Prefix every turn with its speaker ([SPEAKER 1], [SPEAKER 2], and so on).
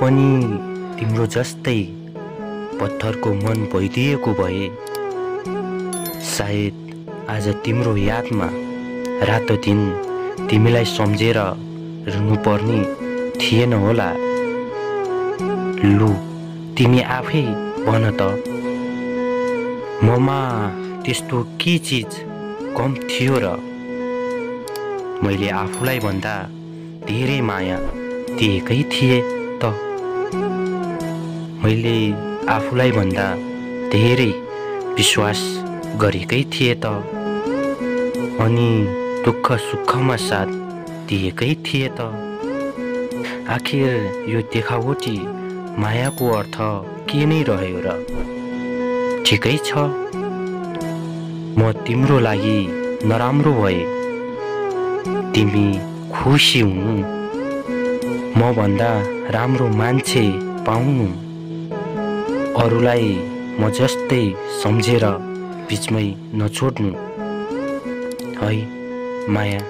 [SPEAKER 1] पनि तिम्रो जस्तै पत्थरको मन भइदिएको भए सायद आज तिम्रो यादमा रातो दिन तिमीलाई सम्झेर रुनुपर्ने थिएन होला। लु तिमी आफै भन त, ममा त्यस्तो के चिज कम थियो र मैले आफूलाई भन्दा धेरै माया दिएकै थिए त। मैले आफूलाई भन्दा धेरै विश्वास गरेकै थिए त, अनि दुःख सुखमा साथ दिएकै थिए त। आखिर यो देखावटी मायाको अर्थ के नै रह्यो र? ठिकै छ, म तिम्रो लागि नराम्रो भए, तिमी खुसी हुनु, म भन्दा राम्रो मान्छे पाउनु, अरूलाई म जस्तै सम्झेर बिचमै नछोड्नु है माया।